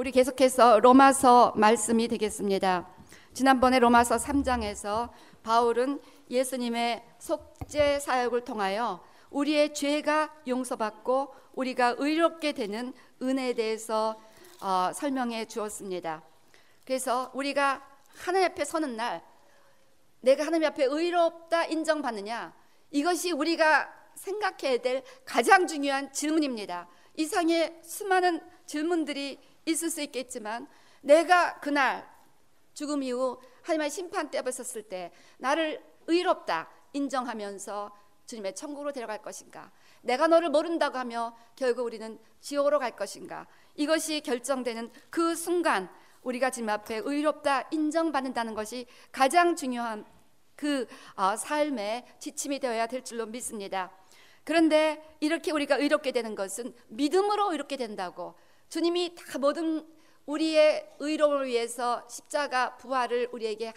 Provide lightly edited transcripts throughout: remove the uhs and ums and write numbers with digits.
우리 계속해서 로마서 말씀이 되겠습니다. 지난번에 로마서 3장에서 바울은 예수님의 속죄 사역을 통하여 우리의 죄가 용서받고 우리가 의롭게 되는 은혜에 대해서 설명해 주었습니다. 그래서 우리가 하나님 앞에 서는 날 내가 하나님 앞에 의롭다 인정받느냐, 이것이 우리가 생각해야 될 가장 중요한 질문입니다. 이상의 수많은 질문들이 있을 수 있겠지만, 내가 그날 죽음 이후 하나님의 심판대 앞에 섰을 때 나를 의롭다 인정하면서 주님의 천국으로 데려갈 것인가, 내가 너를 모른다고 하며 결국 우리는 지옥으로 갈 것인가, 이것이 결정되는 그 순간 우리가 주님 앞에 의롭다 인정받는다는 것이 가장 중요한 그 삶의 지침이 되어야 될 줄로 믿습니다. 그런데 이렇게 우리가 의롭게 되는 것은 믿음으로 의롭게 된다고, 주님이 다 모든 우리의 의로움을 위해서 십자가 부활을 우리에게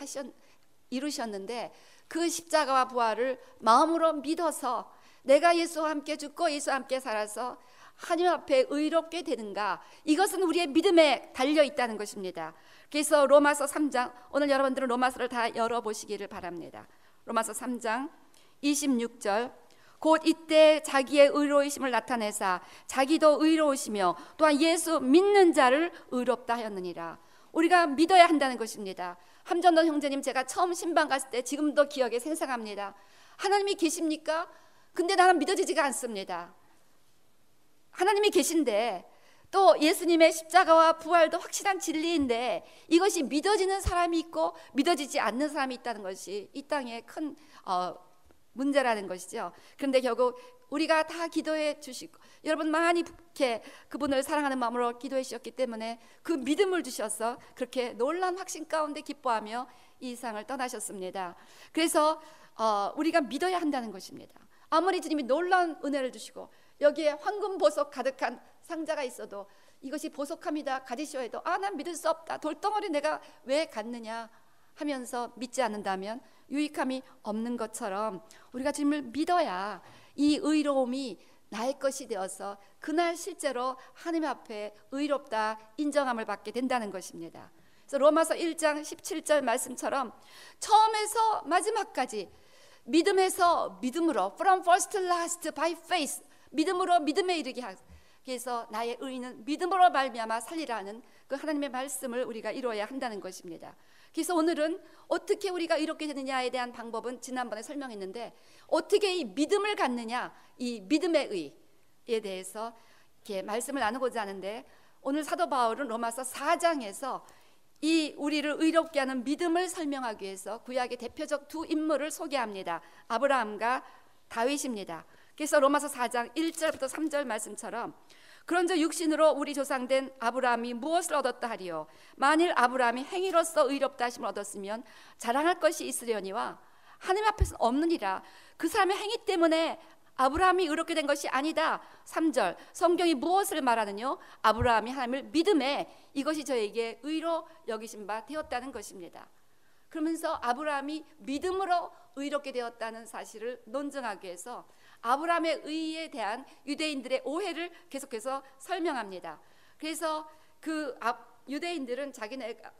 이루셨는데, 그 십자가와 부활을 마음으로 믿어서 내가 예수와 함께 죽고 예수와 함께 살아서 하나님 앞에 의롭게 되는가, 이것은 우리의 믿음에 달려 있다는 것입니다. 그래서 로마서 3장, 오늘 여러분들은 로마서를 다 열어보시기를 바랍니다. 로마서 3장 26절, 곧 이때 자기의 의로우심을 나타내사 자기도 의로우시며 또한 예수 믿는 자를 의롭다 하였느니라. 우리가 믿어야 한다는 것입니다. 함전도 형제님, 제가 처음 신방 갔을 때 지금도 기억에 생생합니다. 하나님이 계십니까? 근데 나는 믿어지지가 않습니다. 하나님이 계신데, 또 예수님의 십자가와 부활도 확실한 진리인데, 이것이 믿어지는 사람이 있고 믿어지지 않는 사람이 있다는 것이 이 땅의 큰 문제라는 것이죠. 그런데 결국 우리가 다 기도해 주시고, 여러분 많이 이렇게 그분을 사랑하는 마음으로 기도해 주셨기 때문에 그 믿음을 주셔서 그렇게 놀라운 확신 가운데 기뻐하며 이 세상을 떠나셨습니다. 그래서 우리가 믿어야 한다는 것입니다. 아무리 주님이 놀라운 은혜를 주시고 여기에 황금 보석 가득한 상자가 있어도, 이것이 보석합니다 가지셔야 해도 난 믿을 수 없다, 돌덩어리 내가 왜 갖느냐 하면서 믿지 않는다면 유익함이 없는 것처럼, 우리가 주님을 믿어야 이 의로움이 나의 것이 되어서 그날 실제로 하나님 앞에 의롭다 인정함을 받게 된다는 것입니다. 그래서 로마서 1장 17절 말씀처럼 처음에서 마지막까지 믿음에서 믿음으로, from first to last by faith, 믿음으로 믿음에 이르게 하소서. 그래서 나의 의인은 믿음으로 말미암아 살리라는 그 하나님의 말씀을 우리가 이루어야 한다는 것입니다. 그래서 오늘은 어떻게 우리가 이렇게 되느냐에 대한 방법은 지난번에 설명했는데, 어떻게 이 믿음을 갖느냐, 이 믿음의 의에 대해서 이렇게 말씀을 나누고자 하는데, 오늘 사도 바울은 로마서 4장에서 이 우리를 의롭게 하는 믿음을 설명하기 위해서 구약의 대표적 두 인물을 소개합니다. 아브라함과 다윗입니다. 그래서 로마서 4장 1절부터 3절 말씀처럼, 그런즉 육신으로 우리 조상된 아브라함이 무엇을 얻었다 하리요, 만일 아브라함이 행위로서 의롭다 하심을 얻었으면 자랑할 것이 있으려니와 하나님 앞에서는 없느니라. 그 사람의 행위 때문에 아브라함이 의롭게 된 것이 아니다. 3절, 성경이 무엇을 말하느뇨? 아브라함이 하나님을 믿음에 이것이 저에게 의로 여기신 바 되었다는 것입니다. 그러면서 아브라함이 믿음으로 의롭게 되었다는 사실을 논증하기 위해서 아브라함의 의에 대한 유대인들의 오해를 계속해서 설명합니다. 그래서 그 유대인들은 자기네가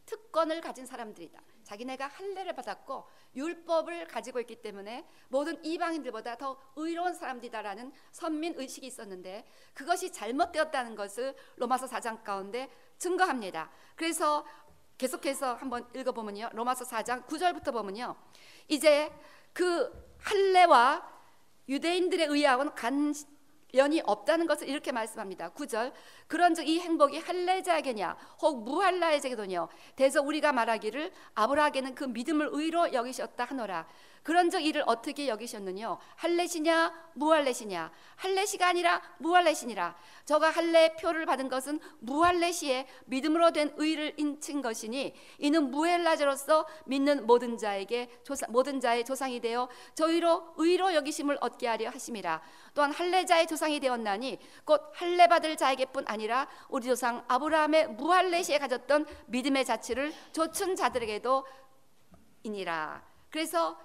특권을 가진 사람들이다, 자기네가 할례를 받았고 율법을 가지고 있기 때문에 모든 이방인들보다 더 의로운 사람들이다라는 선민의식이 있었는데, 그것이 잘못되었다는 것을 로마서 4장 가운데 증거합니다. 그래서 계속해서 한번 읽어보면요, 로마서 4장 9절부터 보면요, 이제 그 할례와 유대인들의 의하고는 관련이 없다는 것을 이렇게 말씀합니다. 9절, 그런즉 이 행복이 할례자에게냐 혹 무할례자에게도냐, 대서 우리가 말하기를 아브라함에게는 그 믿음을 의로 여기셨다 하노라. 그런즉 이를 어떻게 여기셨느냐, 할례시냐 무할례시냐, 할례시가 아니라 무할례시니라. 저가 할례 표를 받은 것은 무할례시에 믿음으로 된 의를 인친 것이니, 이는 무할례자로서 믿는 모든 자의 조상이 되어 저희로 의로 여기심을 얻게 하려 하심이라. 또한 할례자의 조상이 되었나니 곧 할례 받을 자에게뿐 아니라 우리 조상 아브라함의 무할례시에 가졌던 믿음의 자취를 좇은 자들에게도 이니라. 그래서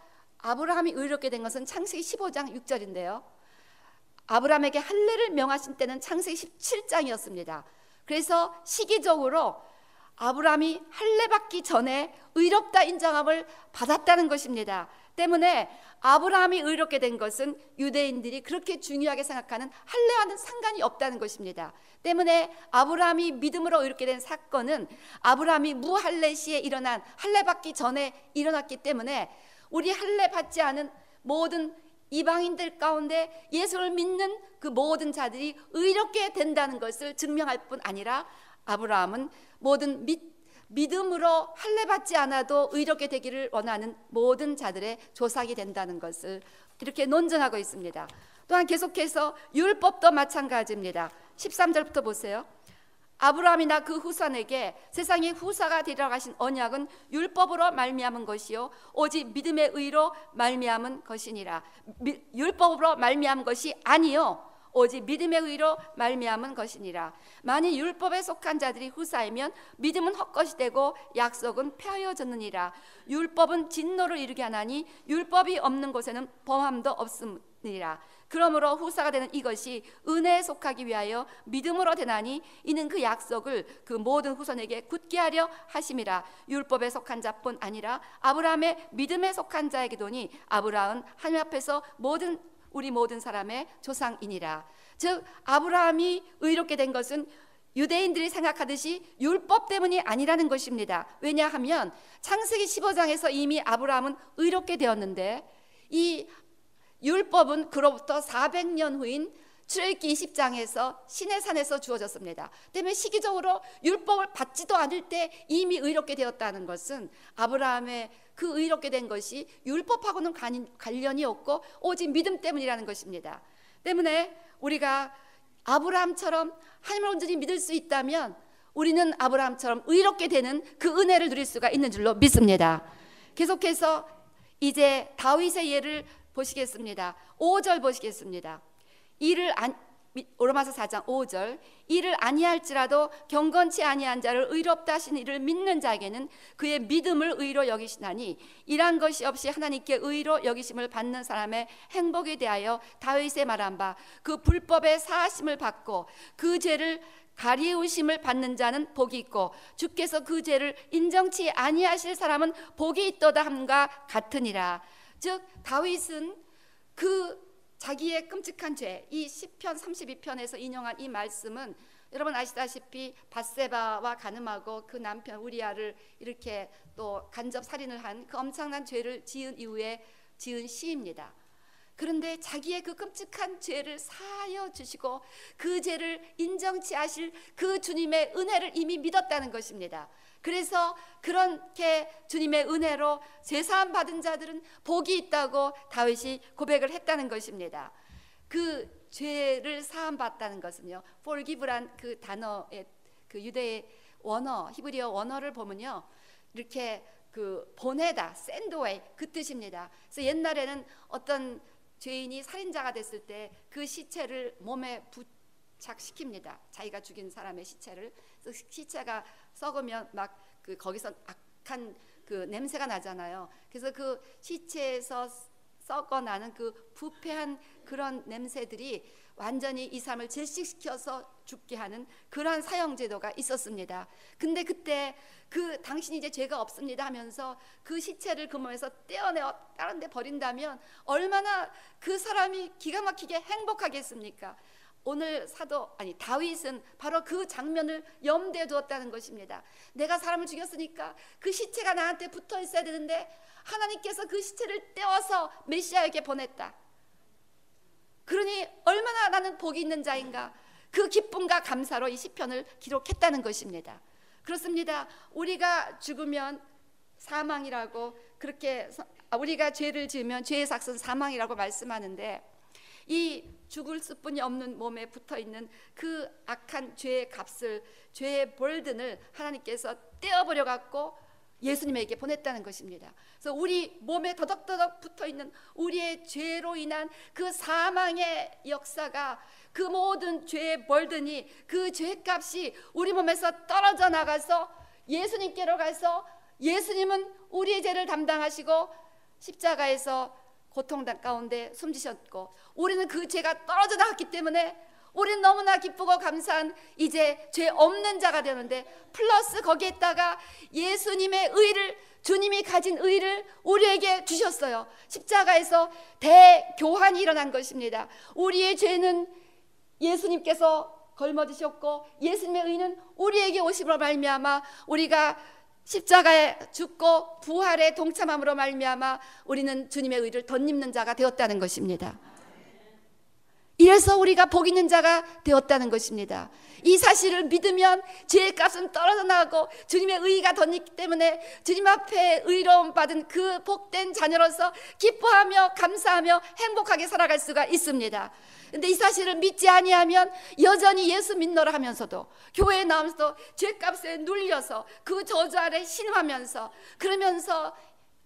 아브라함이 의롭게 된 것은 창세기 15장 6절인데요, 아브라함에게 할례를 명하신 때는 창세기 17장이었습니다. 그래서 시기적으로 아브라함이 할례받기 전에 의롭다 인정함을 받았다는 것입니다. 때문에 아브라함이 의롭게 된 것은 유대인들이 그렇게 중요하게 생각하는 할례와는 상관이 없다는 것입니다. 때문에 아브라함이 믿음으로 의롭게 된 사건은 아브라함이 무할례 시에 일어난, 할례받기 전에 일어났기 때문에 우리 할례받지 않은 모든 이방인들 가운데 예수를 믿는 그 모든 자들이 의롭게 된다는 것을 증명할 뿐 아니라 아브라함은 모든 믿음으로 할례받지 않아도 의롭게 되기를 원하는 모든 자들의 조상이 된다는 것을 이렇게 논증하고 있습니다. 또한 계속해서 율법도 마찬가지입니다. 13절부터 보세요. 아브라함이나 그 후손에게 세상의 후사가 되리라 하신 언약은 율법으로 말미암은 것이요 오직 믿음의 의로 말미암은 것이니라. 율법으로 말미암은 것이 아니요 오직 믿음의 의로 말미암은 것이니라. 만일 율법에 속한 자들이 후사이면 믿음은 헛것이 되고 약속은 폐하여졌느니라. 율법은 진노를 이루게 하나니 율법이 없는 곳에는 범함도 없음이라. 그러므로 후사가 되는 이것이 은혜에 속하기 위하여 믿음으로 되나니 이는 그 약속을 그 모든 후손에게 굳게 하려 하심이라. 율법에 속한 자뿐 아니라 아브라함의 믿음에 속한 자에게도니 아브라함은 하나님 앞에서 우리 모든 사람의 조상이니라. 즉 아브라함이 의롭게 된 것은 유대인들이 생각하듯이 율법 때문이 아니라는 것입니다. 왜냐하면 창세기 15장에서 이미 아브라함은 의롭게 되었는데 이 율법은 그로부터 400년 후인 출애굽기 20장에서 시내산에서 주어졌습니다. 때문에 시기적으로 율법을 받지도 않을 때 이미 의롭게 되었다는 것은 아브라함의 그 의롭게 된 것이 율법하고는 관련이 없고 오직 믿음 때문이라는 것입니다. 때문에 우리가 아브라함처럼 하나님을 온전히 믿을 수 있다면 우리는 아브라함처럼 의롭게 되는 그 은혜를 누릴 수가 있는 줄로 믿습니다. 계속해서 이제 다윗의 예를 보시겠습니다. 5절 보시겠습니다. 로마서 4장 5절 이를 아니할지라도 경건치 아니한 자를 의롭다 하신 이를 믿는 자에게는 그의 믿음을 의로 여기시나니 이란 것이 없이 하나님께 의로 여기심을 받는 사람의 행복에 대하여 다윗의 말한 바 그 불법의 사하심을 받고 그 죄를 가리우심을 받는 자는 복이 있고 주께서 그 죄를 인정치 아니하실 사람은 복이 있도다 함과 같으니라. 즉 다윗은 그 자기의 끔찍한 죄, 이 시편 32편에서 인용한 이 말씀은 여러분 아시다시피 밧세바와 간음하고 그 남편 우리아를 이렇게 또 간접 살인을 한 그 엄청난 죄를 지은 이후에 지은 시입니다. 그런데 자기의 그 끔찍한 죄를 사하여 주시고 그 죄를 인정치 하실 그 주님의 은혜를 이미 믿었다는 것입니다. 그래서 그렇게 주님의 은혜로 제사함 받은 자들은 복이 있다고 다윗이 고백을 했다는 것입니다. 그 죄를 사함 받다는 것은요, forgive란 그 단어의 그 유대의 원어, 히브리어 원어를 보면요, 이렇게 그 보내다, send away 그 뜻입니다. 그래서 옛날에는 어떤 죄인이 살인자가 됐을 때 그 시체를 몸에 부착시킵니다. 자기가 죽인 사람의 시체를. 그래서 시체가 썩으면 막 그 거기서 악한 그 냄새가 나잖아요. 그래서 그 시체에서 썩어나는 그 부패한 그런 냄새들이 완전히 이 사람을 질식시켜서 죽게 하는 그러한 사형제도가 있었습니다. 근데 그때 그 당신이 이제 죄가 없습니다 하면서 그 시체를 그 몸에서 떼어내어 다른 데 버린다면 얼마나 그 사람이 기가 막히게 행복하겠습니까? 오늘 다윗은 바로 그 장면을 염두에 두었다는 것입니다. 내가 사람을 죽였으니까 그 시체가 나한테 붙어 있어야 되는데 하나님께서 그 시체를 떼어서 메시아에게 보냈다. 그러니 얼마나 나는 복이 있는 자인가. 그 기쁨과 감사로 이 시편을 기록했다는 것입니다. 그렇습니다. 우리가 죽으면 사망이라고 그렇게 우리가 죄를 지으면 죄의 삭은 사망이라고 말씀하는데 이 죽을 수뿐이 없는 몸에 붙어있는 그 악한 죄의 값을, 죄의 벌든을 하나님께서 떼어버려 갖고 예수님에게 보냈다는 것입니다. 그래서 우리 몸에 더덕더덕 붙어있는 우리의 죄로 인한 그 사망의 역사가, 그 모든 죄의 벌든이, 그 죄값이 우리 몸에서 떨어져 나가서 예수님께로 가서 예수님은 우리의 죄를 담당하시고 십자가에서 고통 가운데 숨지셨고 우리는 그 죄가 떨어져 나갔기 때문에 우리는 너무나 기쁘고 감사한 이제 죄 없는 자가 되는데, 플러스 거기에다가 예수님의 의를, 주님이 가진 의를 우리에게 주셨어요. 십자가에서 대교환이 일어난 것입니다. 우리의 죄는 예수님께서 걸머지셨고 예수님의 의는 우리에게 오심으로 말미암아 우리가 십자가에 죽고 부활에 동참함으로 말미암아 우리는 주님의 의를 덧입는 자가 되었다는 것입니다. 이래서 우리가 복 있는 자가 되었다는 것입니다. 이 사실을 믿으면 죄의 값은 떨어져 나가고 주님의 의가 덧있기 때문에 주님 앞에 의로움 받은 그 복된 자녀로서 기뻐하며 감사하며 행복하게 살아갈 수가 있습니다. 근데 이 사실을 믿지 아니하면 여전히 예수 믿노라 하면서도 교회에 나오면서도 죄값에 눌려서 그 저주 아래 신음하면서 그러면서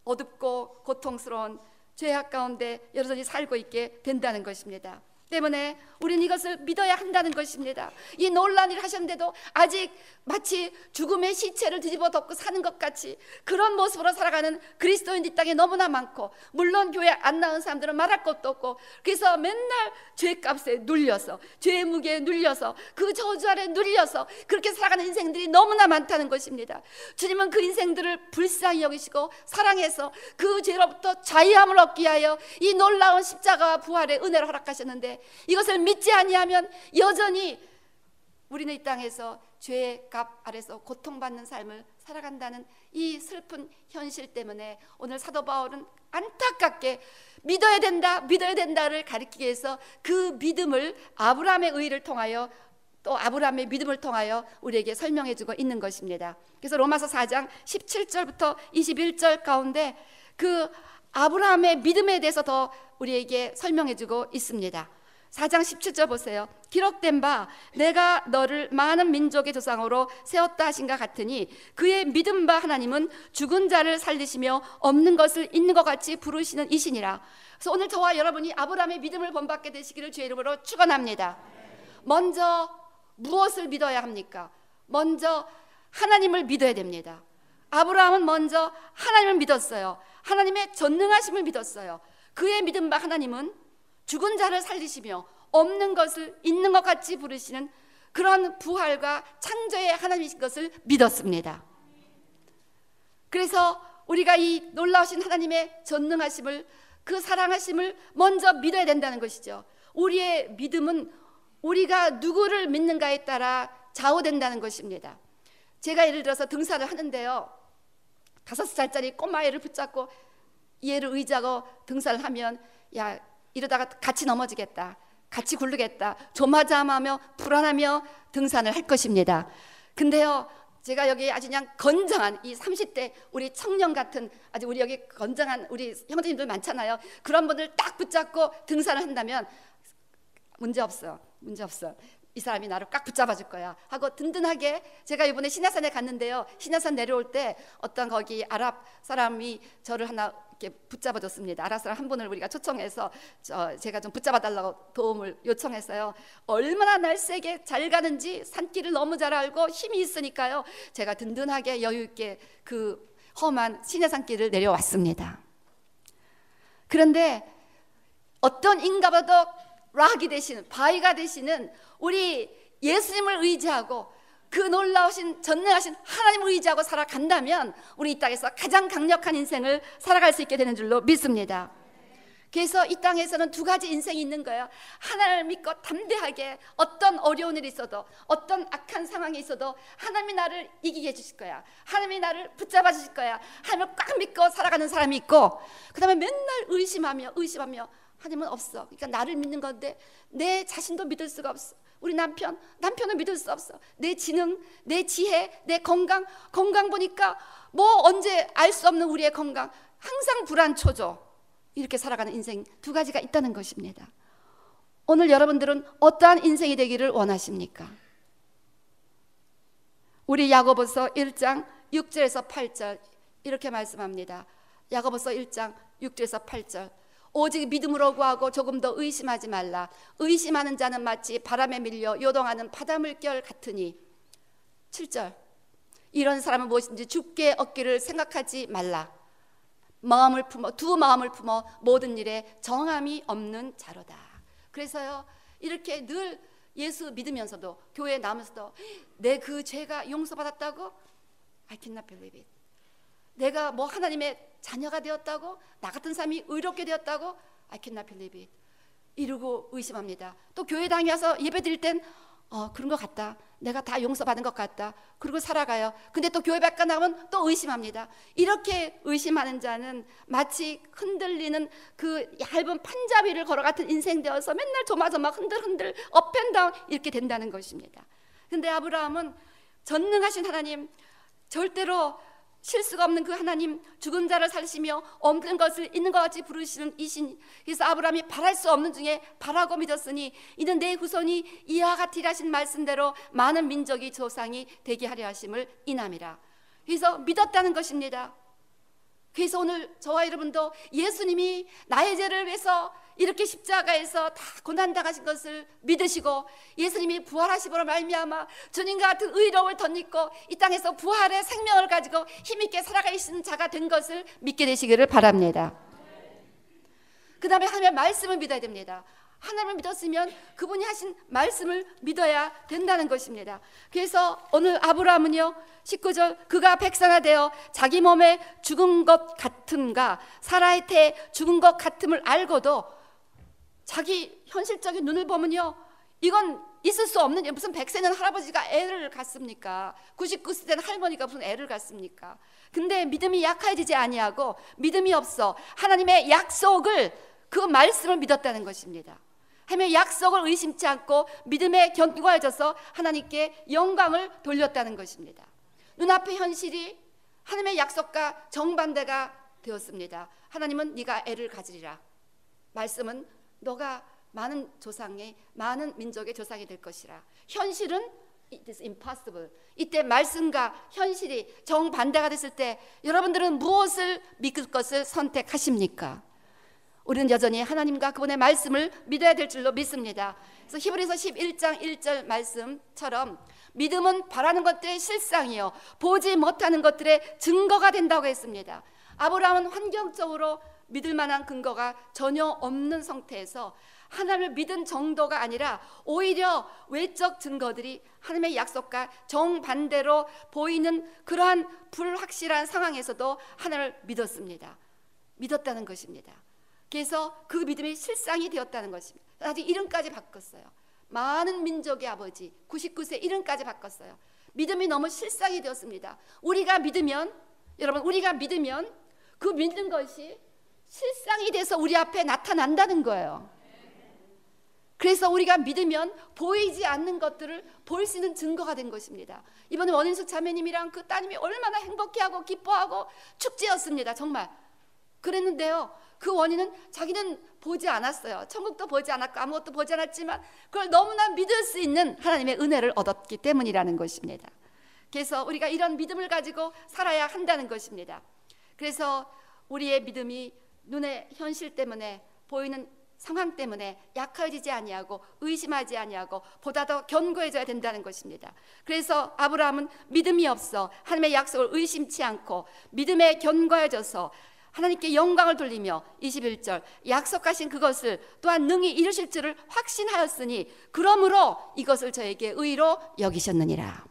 어둡고 고통스러운 죄악 가운데 여전히 살고 있게 된다는 것입니다. 때문에 우리는 이것을 믿어야 한다는 것입니다. 이 놀라운 일을 하셨는데도 아직 마치 죽음의 시체를 뒤집어 덮고 사는 것 같이 그런 모습으로 살아가는 그리스도인이 이 땅에 너무나 많고, 물론 교회 안 나온 사람들은 말할 것도 없고, 그래서 맨날 죄값에 눌려서 죄의 무게에 눌려서 그 저주 아래 눌려서 그렇게 살아가는 인생들이 너무나 많다는 것입니다. 주님은 그 인생들을 불쌍히 여기시고 사랑해서 그 죄로부터 자유함을 얻기 위하여 이 놀라운 십자가와 부활의 은혜를 허락하셨는데, 이것을 믿지 아니하면 여전히 우리는 이 땅에서 죄의 값 아래서 고통받는 삶을 살아간다는 이 슬픈 현실 때문에 오늘 사도 바울은 안타깝게 믿어야 된다, 믿어야 된다를 가리키기 위해서 그 믿음을 아브라함의 의를 통하여 또 아브라함의 믿음을 통하여 우리에게 설명해주고 있는 것입니다. 그래서 로마서 4장 17절부터 21절 가운데 그 아브라함의 믿음에 대해서 더 우리에게 설명해주고 있습니다. 4장 17절 보세요. 기록된 바 내가 너를 많은 민족의 조상으로 세웠다 하신가 같으니 그의 믿음 바 하나님은 죽은 자를 살리시며 없는 것을 있는 것 같이 부르시는 이시니라. 그래서 오늘 저와 여러분이 아브라함의 믿음을 본받게 되시기를 주의 이름으로 축원합니다. 먼저 무엇을 믿어야 합니까? 먼저 하나님을 믿어야 됩니다. 아브라함은 먼저 하나님을 믿었어요. 하나님의 전능하심을 믿었어요. 그의 믿음 바 하나님은 죽은 자를 살리시며 없는 것을 있는 것 같이 부르시는 그런 부활과 창조의 하나님이신 것을 믿었습니다. 그래서 우리가 이 놀라우신 하나님의 전능하심을, 그 사랑하심을 먼저 믿어야 된다는 것이죠. 우리의 믿음은 우리가 누구를 믿는가에 따라 좌우된다는 것입니다. 제가 예를 들어서 등산을 하는데요, 5살짜리 꼬마애를 붙잡고 이 애를 의지하고 등산을 하면 야, 이러다가 같이 넘어지겠다, 같이 굴르겠다, 조마조마하며 불안하며 등산을 할 것입니다. 근데요, 제가 여기 아주 그냥 건장한 이 30대 우리 청년 같은 아주 우리 여기 건장한 우리 형제님들 많잖아요. 그런 분들 딱 붙잡고 등산을 한다면 문제 없어. 이 사람이 나를 꽉 붙잡아 줄 거야 하고 든든하게. 제가 이번에 신야산에 갔는데요, 신야산 내려올 때 어떤 거기 아랍 사람이 저를 하나 이렇게 붙잡아 줬습니다. 아랍 사람 한 분을 우리가 초청해서 제가 좀 붙잡아 달라고 도움을 요청했어요. 얼마나 날쌔게 잘 가는지 산길을 너무 잘 알고 힘이 있으니까요, 제가 든든하게 여유 있게 그 험한 신야산 길을 내려왔습니다. 그런데 어떤 인가보다 락이 되시는, 바위가 되시는 우리 예수님을 의지하고 그 놀라우신 전능하신 하나님을 의지하고 살아간다면 우리 이 땅에서 가장 강력한 인생을 살아갈 수 있게 되는 줄로 믿습니다. 그래서 이 땅에서는 두 가지 인생이 있는 거예요. 하나님을 믿고 담대하게 어떤 어려운 일이 있어도, 어떤 악한 상황이 있어도 하나님이 나를 이기게 해주실 거야, 하나님이 나를 붙잡아 주실 거야, 하나님을 꽉 믿고 살아가는 사람이 있고, 그 다음에 맨날 의심하며 하나님은 없어. 그러니까 나를 믿는 건데 내 자신도 믿을 수가 없어. 우리 남편은 믿을 수 없어. 내 지능, 내 지혜, 내 건강 보니까 뭐 언제 알 수 없는 우리의 건강, 항상 불안초조. 이렇게 살아가는 인생 두 가지가 있다는 것입니다. 오늘 여러분들은 어떠한 인생이 되기를 원하십니까? 우리 야고보서 1장 6절에서 8절 이렇게 말씀합니다. 야고보서 1장 6절에서 8절. 오직 믿음으로 구하고 조금 더 의심하지 말라. 의심하는 자는 마치 바람에 밀려 요동하는 바닷물결 같으니. 7절. 이런 사람은 무엇인지 죽게 얻기를 생각하지 말라. 두 마음을 품어 모든 일에 정함이 없는 자로다. 그래서요, 이렇게 늘 예수 믿으면서도 교회에 나오면서도 내 그 죄가 용서받았다고? I cannot believe it. 내가 뭐 하나님의 자녀가 되었다고? 나 같은 사람이 의롭게 되었다고? I cannot believe it. 이러고 의심합니다. 또 교회 다녀서 예배 드릴 땐 그런 것 같다. 내가 다 용서받은 것 같다. 그리고 살아가요. 근데 또 교회 밖에 나오면 또 의심합니다. 이렇게 의심하는 자는 마치 흔들리는 그 얇은 판자위를 걸어갔던 인생 되어서 맨날 조마조마 흔들흔들 업앤다운 이렇게 된다는 것입니다. 근데 아브라함은 전능하신 하나님, 절대로 실수가 없는 그 하나님, 죽은 자를 살리시며 없는 것을 있는 것 같이 부르시는 이신, 그래서 아브라함이 바랄 수 없는 중에 바라고 믿었으니 이는 내 후손이 이와 같으리라 하신 말씀대로 많은 민족이 조상이 되게 하려 하심을 인함이라. 그래서 믿었다는 것입니다. 그래서 오늘 저와 여러분도 예수님이 나의 죄를 위해서 이렇게 십자가에서 다 고난당하신 것을 믿으시고 예수님이 부활하심으로 말미암아 주님과 같은 의로움을 덧입고 이 땅에서 부활의 생명을 가지고 힘있게 살아가시는 자가 된 것을 믿게 되시기를 바랍니다. 그 다음에 하나님의 말씀을 믿어야 됩니다. 하나님을 믿었으면 그분이 하신 말씀을 믿어야 된다는 것입니다. 그래서 오늘 아브라함은요 19절 그가 백사가 되어 자기 몸에 죽은 것 같음과 사라의 태 죽은 것 같음을 알고도 자기 현실적인 눈을 보면요 이건 있을 수 없는 일. 무슨 100세는 할아버지가 애를 갖습니까? 99세 된 할머니가 무슨 애를 갖습니까? 근데 믿음이 약해지지 아니하고 믿음이 없어 하나님의 약속을 그 말씀을 믿었다는 것입니다. 하나님의 약속을 의심치 않고 믿음에 견고해져서 하나님께 영광을 돌렸다는 것입니다. 눈앞의 현실이 하나님의 약속과 정반대가 되었습니다. 하나님은 네가 애를 가지리라. 말씀은 너가 많은 조상의 많은 민족의 조상이 될 것이라. 현실은 it is impossible. 이때 말씀과 현실이 정반대가 됐을 때 여러분들은 무엇을 믿을 것을 선택하십니까? 우리는 여전히 하나님과 그분의 말씀을 믿어야 될 줄로 믿습니다. 그래서 히브리서 11장 1절 말씀처럼 믿음은 바라는 것들의 실상이요 보지 못하는 것들의 증거가 된다고 했습니다. 아브라함은 환경적으로 믿을 만한 근거가 전혀 없는 상태에서 하나님을 믿은 정도가 아니라 오히려 외적 증거들이 하나님의 약속과 정반대로 보이는 그러한 불확실한 상황에서도 하나님을 믿었습니다. 믿었다는 것입니다. 그래서 그 믿음이 실상이 되었다는 것입니다. 아직 이름까지 바꿨어요. 많은 민족의 아버지 99세 이름까지 바꿨어요. 믿음이 너무 실상이 되었습니다. 우리가 믿으면 여러분 우리가 믿으면 그 믿는 것이 실상이 돼서 우리 앞에 나타난다는 거예요. 그래서 우리가 믿으면 보이지 않는 것들을 볼 수 있는 증거가 된 것입니다. 이번에 원인숙 자매님이랑 그 따님이 얼마나 행복해하고 기뻐하고 축제였습니다. 정말 그랬는데요 그 원인은 자기는 보지 않았어요. 천국도 보지 않았고 아무것도 보지 않았지만 그걸 너무나 믿을 수 있는 하나님의 은혜를 얻었기 때문이라는 것입니다. 그래서 우리가 이런 믿음을 가지고 살아야 한다는 것입니다. 그래서 우리의 믿음이 눈의 현실 때문에 보이는 상황 때문에 약해지지 아니하고 의심하지 아니하고 보다 더 견고해져야 된다는 것입니다. 그래서 아브라함은 믿음이 없어 하나님의 약속을 의심치 않고 믿음에 견고해져서 하나님께 영광을 돌리며 21절 약속하신 그것을 또한 능히 이루실 줄을 확신하였으니 그러므로 이것을 저에게 의로 여기셨느니라.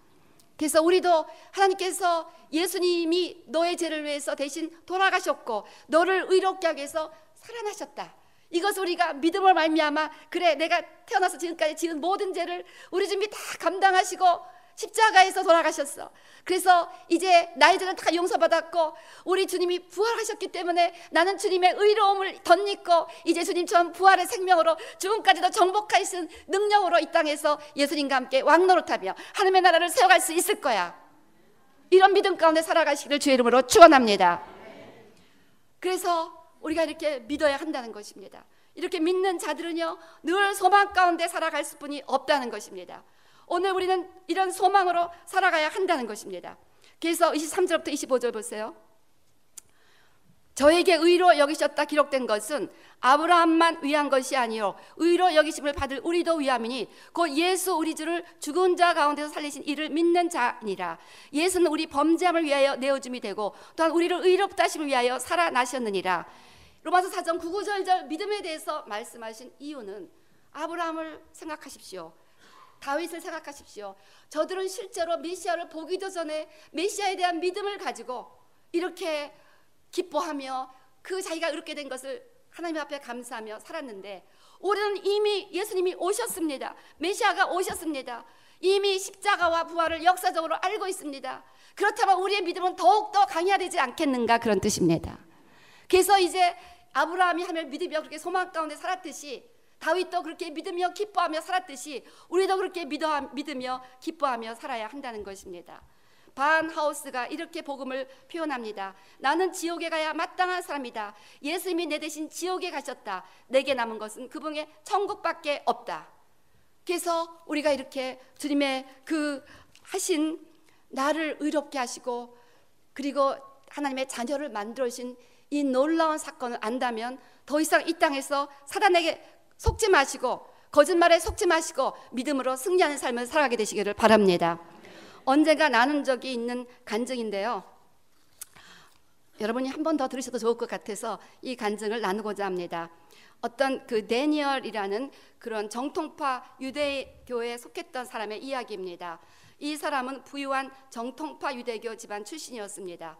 그래서 우리도 하나님께서 예수님이 너의 죄를 위해서 대신 돌아가셨고 너를 의롭게 하기 위해서 살아나셨다. 이것을 우리가 믿음을 말미암아 그래 내가 태어나서 지금까지 지은 모든 죄를 우리 주님이 다 감당하시고 십자가에서 돌아가셨어. 그래서 이제 나의 죄는 다 용서받았고 우리 주님이 부활하셨기 때문에 나는 주님의 의로움을 덧입고 이제 주님처럼 부활의 생명으로 죽음까지도 정복하신 능력으로 이 땅에서 예수님과 함께 왕노릇하며 하나님의 나라를 세워갈 수 있을 거야. 이런 믿음 가운데 살아가시기를 주의 이름으로 축원합니다. 그래서 우리가 이렇게 믿어야 한다는 것입니다. 이렇게 믿는 자들은요 늘 소망 가운데 살아갈 수뿐이 없다는 것입니다. 오늘 우리는 이런 소망으로 살아가야 한다는 것입니다. 그래서 23절부터 25절 보세요. 저에게 의로 여기셨다 기록된 것은 아브라함만 위한 것이 아니요 의로 여기심을 받을 우리도 위함이니 곧 예수 우리 주를 죽은 자 가운데서 살리신 이를 믿는 자니라. 예수는 우리 범죄함을 위하여 내어줌이 되고 또한 우리를 의롭다 하심을 위하여 살아나셨느니라. 로마서 4장 9, 9절 믿음에 대해서 말씀하신 이유는 아브라함을 생각하십시오. 다윗을 생각하십시오. 저들은 실제로 메시아를 보기도 전에 메시아에 대한 믿음을 가지고 이렇게 기뻐하며 그 자기가 이렇게 된 것을 하나님 앞에 감사하며 살았는데, 우리는 이미 예수님이 오셨습니다. 메시아가 오셨습니다. 이미 십자가와 부활을 역사적으로 알고 있습니다. 그렇다면 우리의 믿음은 더욱더 강해야 되지 않겠는가, 그런 뜻입니다. 그래서 이제 아브라함이 하며 믿으며 그렇게 소망 가운데 살았듯이, 다윗도 그렇게 믿으며 기뻐하며 살았듯이 우리도 그렇게 믿으며 기뻐하며 살아야 한다는 것입니다. 바한하우스가 이렇게 복음을 표현합니다. 나는 지옥에 가야 마땅한 사람이다. 예수님이 내 대신 지옥에 가셨다. 내게 남은 것은 그분의 천국밖에 없다. 그래서 우리가 이렇게 주님의 그 하신 나를 의롭게 하시고 그리고 하나님의 자녀를 만들어주신 이 놀라운 사건을 안다면 더 이상 이 땅에서 사단에게 속지 마시고 거짓말에 속지 마시고 믿음으로 승리하는 삶을 살아가게 되시기를 바랍니다. 언젠가 나눈 적이 있는 간증인데요, 여러분이 한 번 더 들으셔도 좋을 것 같아서 이 간증을 나누고자 합니다. 어떤 그 데니얼이라는 그런 정통파 유대교에 속했던 사람의 이야기입니다. 이 사람은 부유한 정통파 유대교 집안 출신이었습니다.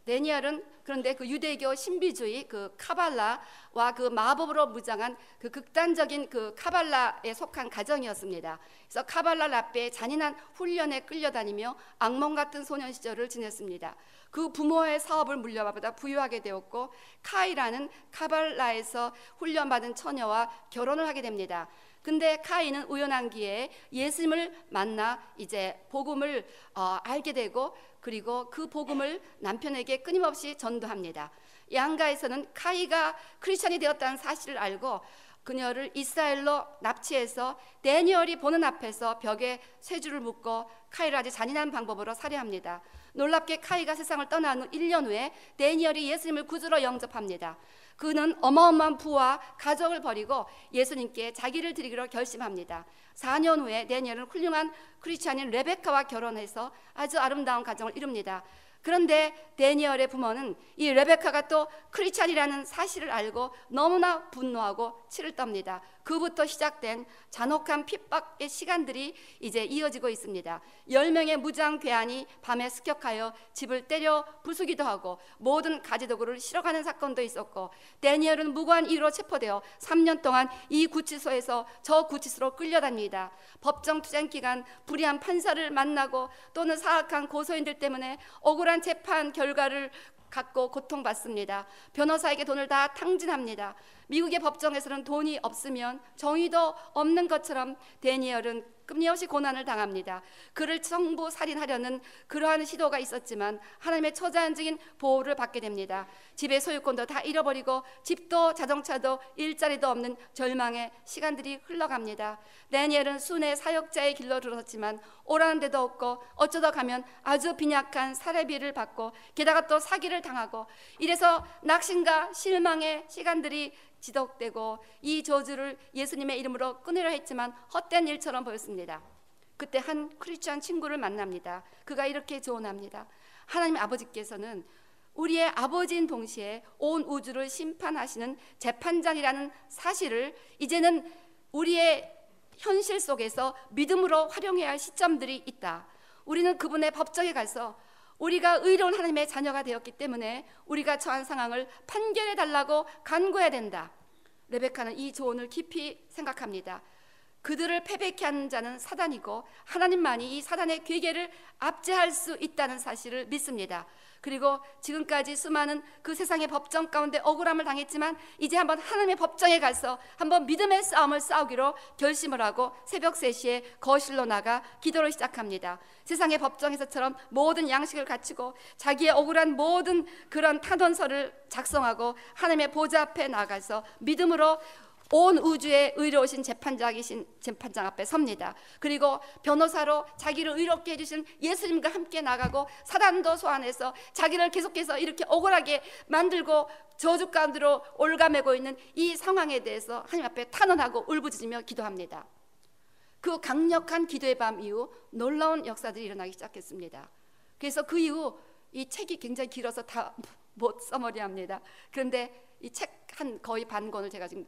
데니얼은 그런데 그 유대교 신비주의 그 카발라와 그 마법으로 무장한 그 극단적인 그 카발라에 속한 가정이었습니다. 그래서 카발라 랍비의 잔인한 훈련에 끌려다니며 악몽 같은 소년 시절을 지냈습니다. 그 부모의 사업을 물려받아 부유하게 되었고 카이라는 카발라에서 훈련받은 처녀와 결혼을 하게 됩니다. 근데 카이는 우연한 기회에 예수님을 만나 이제 복음을 알게 되고 그리고 그 복음을 남편에게 끊임없이 전도합니다. 양가에서는 카이가 크리스천이 되었다는 사실을 알고 그녀를 이스라엘로 납치해서 데니얼이 보는 앞에서 벽에 쇠줄을 묶어 카이를 아주 잔인한 방법으로 살해합니다. 놀랍게 카이가 세상을 떠난 후 1년 후에 데니얼이 예수님을 구주로 영접합니다. 그는 어마어마한 부와 가족을 버리고 예수님께 자기를 드리기로 결심합니다. 4년 후에 데니얼은 훌륭한 크리스찬인 레베카와 결혼해서 아주 아름다운 가정을 이룹니다. 그런데 데니얼의 부모는 이 레베카가 또 크리스찬이라는 사실을 알고 너무나 분노하고 치를 떱니다. 그부터 시작된 잔혹한 핍박의 시간들이 이제 이어지고 있습니다. 10명의 무장 괴한이 밤에 습격하여 집을 때려 부수기도 하고 모든 가지도구를 실어가는 사건도 있었고, 데니얼은 무고한 이유로 체포되어 3년 동안 이 구치소에서 저 구치소로 끌려다닙니다. 법정 투쟁 기간 불의한 판사를 만나고 또는 사악한 고소인들 때문에 억울한 재판 결과를 갖고 고통받습니다. 변호사에게 돈을 다 탕진합니다. 미국의 법정에서는 돈이 없으면 정의도 없는 것처럼 데니얼은 끊임없이 고난을 당합니다. 그를 정부 살인하려는 그러한 시도가 있었지만 하나님의 초자연적인 보호를 받게 됩니다. 집의 소유권도 다 잃어버리고 집도 자동차도 일자리도 없는 절망의 시간들이 흘러갑니다. 데니엘은 순회 사역자의 길로 들어섰지만 오라는 데도 없고 어쩌다 가면 아주 빈약한 사례비를 받고 게다가 또 사기를 당하고 이래서 낙심과 실망의 시간들이 지속되고 이 저주를 예수님의 이름으로 끊으려 했지만 헛된 일처럼 보였습니다. 그때 한 크리스천 친구를 만납니다. 그가 이렇게 조언합니다. 하나님 아버지께서는 우리의 아버지인 동시에 온 우주를 심판하시는 재판장이라는 사실을 이제는 우리의 현실 속에서 믿음으로 활용해야 할 시점들이 있다. 우리는 그분의 법정에 가서 우리가 의로운 하나님의 자녀가 되었기 때문에 우리가 처한 상황을 판결해 달라고 간구해야 된다. 레베카는 이 조언을 깊이 생각합니다. 그들을 패배케 하는 자는 사단이고 하나님만이 이 사단의 괴계를 압제할 수 있다는 사실을 믿습니다. 그리고 지금까지 수많은 그 세상의 법정 가운데 억울함을 당했지만 이제 한번 하나님의 법정에 가서 한번 믿음의 싸움을 싸우기로 결심을 하고 새벽 3시에 거실로 나가 기도를 시작합니다. 세상의 법정에서처럼 모든 양식을 갖추고 자기의 억울한 모든 그런 탄원서를 작성하고 하나님의 보좌 앞에 나가서 믿음으로 온 우주의 의로우신 재판장 앞에 섭니다. 그리고 변호사로 자기를 의롭게 해주신 예수님과 함께 나가고 사단도 소환해서 자기를 계속해서 이렇게 억울하게 만들고 저주 가운데로 올가매고 있는 이 상황에 대해서 하나님 앞에 탄원하고 울부짖으며 기도합니다. 그 강력한 기도의 밤 이후 놀라운 역사들이 일어나기 시작했습니다. 그래서 그 이후 이 책이 굉장히 길어서 다 못 써머리합니다. 그런데 이 책 한 거의 반 권을 제가 지금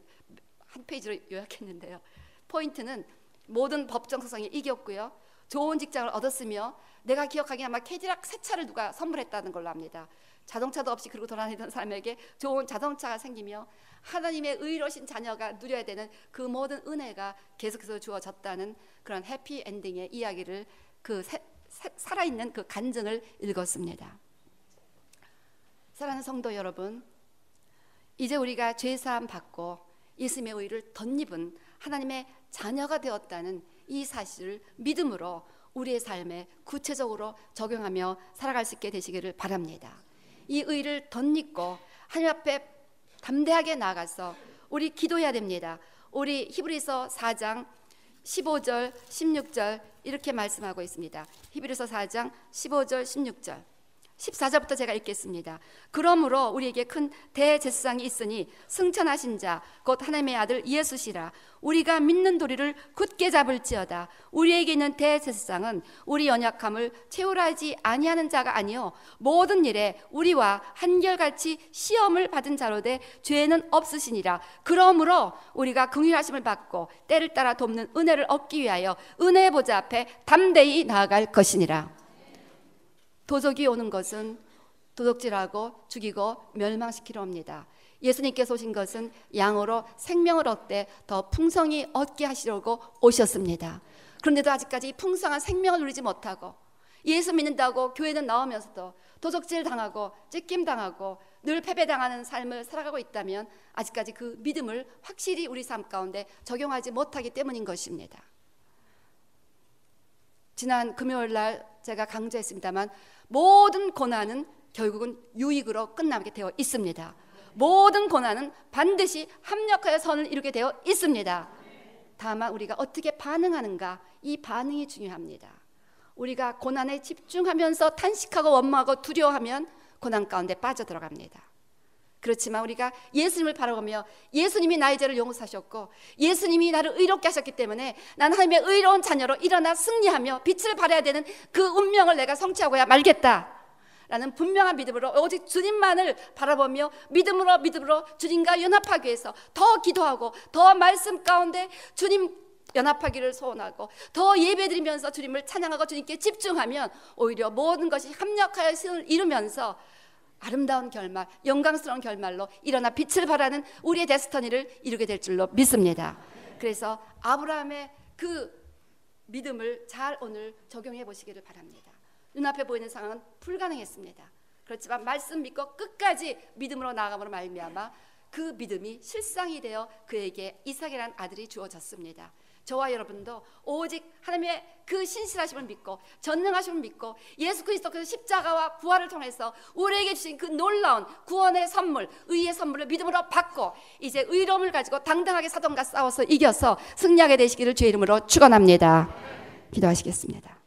한 페이지로 요약했는데요. 포인트는 모든 법정 소송에 이겼고요. 좋은 직장을 얻었으며 내가 기억하기에 아마 캐딜락 새 차를 누가 선물했다는 걸로 압니다. 자동차도 없이 그러고 돌아다니던 사람에게 좋은 자동차가 생기며 하나님의 의로우신 자녀가 누려야 되는 그 모든 은혜가 계속해서 주어졌다는 그런 해피 엔딩의 이야기를 그 살아있는 그 간증을 읽었습니다. 사랑하는 성도 여러분, 이제 우리가 죄사함 받고 예수님의 의를 덧입은 하나님의 자녀가 되었다는 이 사실을 믿음으로 우리의 삶에 구체적으로 적용하며 살아갈 수 있게 되시기를 바랍니다. 이 의를 덧입고 하나님 앞에 담대하게 나가서 우리 기도해야 됩니다. 우리 히브리서 4장 15절 16절 이렇게 말씀하고 있습니다. 히브리서 4장 15절 16절 14절부터 제가 읽겠습니다. 그러므로 우리에게 큰 대제사장이 있으니 승천하신 자 곧 하나님의 아들 예수시라. 우리가 믿는 도리를 굳게 잡을지어다. 우리에게 있는 대제사장은 우리 연약함을 채우려 하지 아니하는 자가 아니요 모든 일에 우리와 한결같이 시험을 받은 자로되 죄는 없으시니라. 그러므로 우리가 긍휼하심을 받고 때를 따라 돕는 은혜를 얻기 위하여 은혜의 보좌 앞에 담대히 나아갈 것이니라. 도적이 오는 것은 도둑질하고 죽이고 멸망시키려 합니다. 예수님께서 오신 것은 양으로 생명을 얻되 더 풍성히 얻게 하시려고 오셨습니다. 그런데도 아직까지 풍성한 생명을 누리지 못하고 예수 믿는다고 교회는 나오면서도 도적질 당하고 찢김 당하고 늘 패배당하는 삶을 살아가고 있다면 아직까지 그 믿음을 확실히 우리 삶 가운데 적용하지 못하기 때문인 것입니다. 지난 금요일 날 제가 강조했습니다만 모든 고난은 결국은 유익으로 끝나게 되어 있습니다. 모든 고난은 반드시 합력하여 선을 이루게 되어 있습니다. 다만 우리가 어떻게 반응하는가, 이 반응이 중요합니다. 우리가 고난에 집중하면서 탄식하고 원망하고 두려워하면 고난 가운데 빠져들어갑니다. 그렇지만 우리가 예수님을 바라보며 예수님이 나의 죄를 용서하셨고 예수님이 나를 의롭게 하셨기 때문에 난 하나님의 의로운 자녀로 일어나 승리하며 빛을 발해야 되는 그 운명을 내가 성취하고야 말겠다 라는 분명한 믿음으로 오직 주님만을 바라보며 믿음으로 주님과 연합하기 위해서 더 기도하고 더 말씀 가운데 주님 연합하기를 소원하고 더 예배드리면서 주님을 찬양하고 주님께 집중하면 오히려 모든 것이 합력하여 신을 이루면서 아름다운 결말, 영광스러운 결말로 일어나 빛을 발하는 우리의 데스티니를 이루게 될 줄로 믿습니다. 그래서 아브라함의 그 믿음을 잘 오늘 적용해 보시기를 바랍니다. 눈앞에 보이는 상황은 불가능했습니다. 그렇지만 말씀 믿고 끝까지 믿음으로 나아감으로 말미암아 그 믿음이 실상이 되어 그에게 이삭이라는 아들이 주어졌습니다. 저와 여러분도 오직 하나님의 그 신실하심을 믿고 전능하심을 믿고 예수 그리스도께서 십자가와 부활을 통해서 우리에게 주신 그 놀라운 구원의 선물, 의의 선물을 믿음으로 받고 이제 의로움을 가지고 당당하게 사단과 싸워서 이겨서 승리하게 되시기를 주의 이름으로 축원합니다. 기도하시겠습니다.